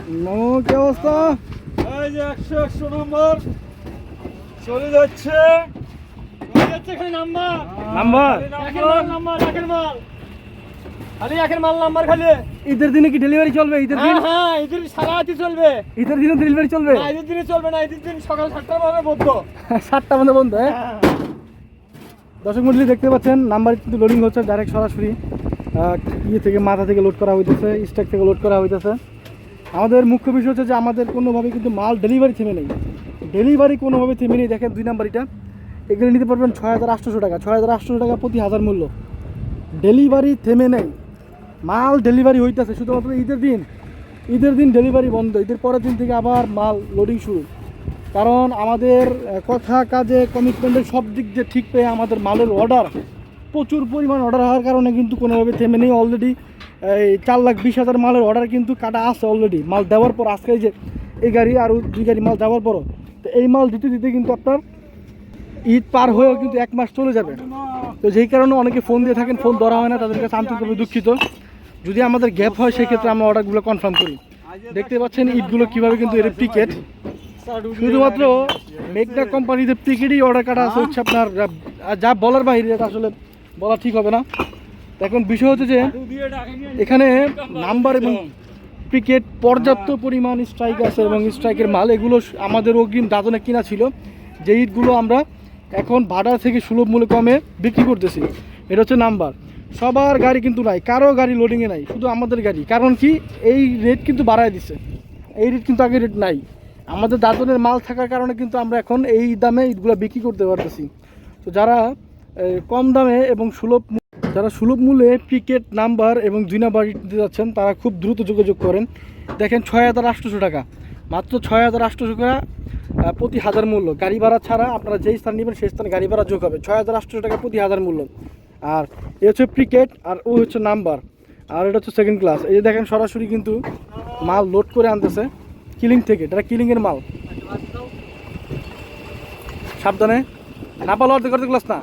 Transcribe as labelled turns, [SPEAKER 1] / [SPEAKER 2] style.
[SPEAKER 1] কি অবস্থা?
[SPEAKER 2] এই যে 100 নম্বর চলে যাচ্ছে। খালি নাম্বার
[SPEAKER 1] নাম্বার
[SPEAKER 2] খালি একের মাল নাম্বার খালি।
[SPEAKER 1] ঈদের দিনে কি ডেলিভারি চলবে? ঈদের দিন?
[SPEAKER 2] হ্যাঁ, ঈদের সারা রাতি চলবে।
[SPEAKER 1] ঈদের দিনে ডেলিভারি চলবে?
[SPEAKER 2] না, ঈদের দিনে চলবে না। ঈদের দিন সকাল 7টার পরে বন্ধ।
[SPEAKER 1] 7টা পর্যন্ত বন্ধ। দর্শক মন্ডলী দেখতে পাচ্ছেন নাম্বার কিন্তু লোডিং হচ্ছে ডাইরেক্ট সরাসরি ইয়ে থেকে মাথা থেকে লোড করা হইতেছে, স্ট্যাক থেকে লোড করা হইতেছে। আমাদের মুখ্য বিষয় হচ্ছে যে আমাদের কোনোভাবে কিন্তু মাল ডেলিভারি থেমে নেই, ডেলিভারি কোনোভাবে থেমে নেই। দেখেন 2 নাম্বারিটা এগুলো নিতে পারবেন 6,800 টাকা, 6,800 টাকা প্রতি 1000 মূল্য। ডেলিভারি থেমে নেই, মাল ডেলিভারি হইতেছে। শুধুমাত্র ঈদের দিন ডেলিভারি বন্ধ, ঈদের পরের দিন থেকে আবার মাল লোডিং শুরু। কারণ আমাদের কথা কাজে কমিটমেন্টের সব দিক দিয়ে ঠিক পেয়ে আমাদের মালের অর্ডার প্রচুর পরিমাণ অর্ডার হওয়ার কারণে কিন্তু কোনোভাবে থেমে নেই। অলরেডি এই 4,20,000 মালের অর্ডার কিন্তু কাটা আছে অলরেডি। মাল দেওয়ার পর আজকে যে এই গাড়ি আর 2 গাড়ি মাল দেওয়ার পরও তো এই মাল দিতে দিতে কিন্তু আপনার ঈদ পার হয়েও কিন্তু 1 মাস চলে যাবে। তো যেই কারণে অনেকে ফোন দিয়ে থাকেন, ফোন ধরা হয় না, তাদের কাছে আন্তরিকভাবে দুঃখিত। যদি আমাদের গ্যাপ হয় সেক্ষেত্রে আমরা অর্ডারগুলো কনফার্ম করি। দেখতে পাচ্ছেন ঈদগুলো কীভাবে কিন্তু এর টিকেট শুধুমাত্র মেঘনা কোম্পানিতে টিকিটই অর্ডার কাটা আছে হচ্ছে আপনার যা বলার বাইরে, এটা আসলে বলা ঠিক হবে না। এখন বিষয় হচ্ছে যে এখানে নাম্বার এবং টিকিট পর্যাপ্ত পরিমাণ স্ট্রাইক আছে এবং স্ট্রাইকের মাল এগুলো আমাদের অগ্রিম দাদনে কিনা ছিল, যে ঈদগুলো আমরা এখন ভাড়া থেকে সুলভ মূল্যে কমে বিক্রি করতেছি। এটা হচ্ছে নাম্বার। সবার গাড়ি কিন্তু নাই, কারো গাড়ি লোডিংয়ে নাই, শুধু আমাদের গাড়ি। কারণ কি, এই রেট কিন্তু বাড়ায় দিছে, এই রেট কিন্তু আগে রেট নাই। আমাদের দাদনের মাল থাকার কারণে কিন্তু আমরা এখন এই দামে ঈদগুলো বিক্রি করতে পারতেছি। তো যারা কম দামে এবং সুলভ মূল্যে টিকিট নাম্বার এবং 2 নাম্বার দিতে যাচ্ছেন তারা খুব দ্রুত যোগাযোগ করেন। দেখেন 6,800 টাকা, মাত্র 6,800 টাকা প্রতি 1000 মূল্য। গাড়ি ভাড়া ছাড়া আপনারা যেই স্থান নেবেন সেই স্থানে গাড়ি ভাড়া যোগ হবে। 6,800 টাকা প্রতি 1000 মূল্য। আর এ হচ্ছে টিকিট আর ও হচ্ছে নাম্বার, আর এটা হচ্ছে সেকেন্ড ক্লাস। এই যে দেখেন সরাসরি কিন্তু মাল লোড করে আনতেছে কিলিং থেকে, এটা কিলিংয়ের মাল। সাবধানে, না পালো অর্ধেক ক্লাস না।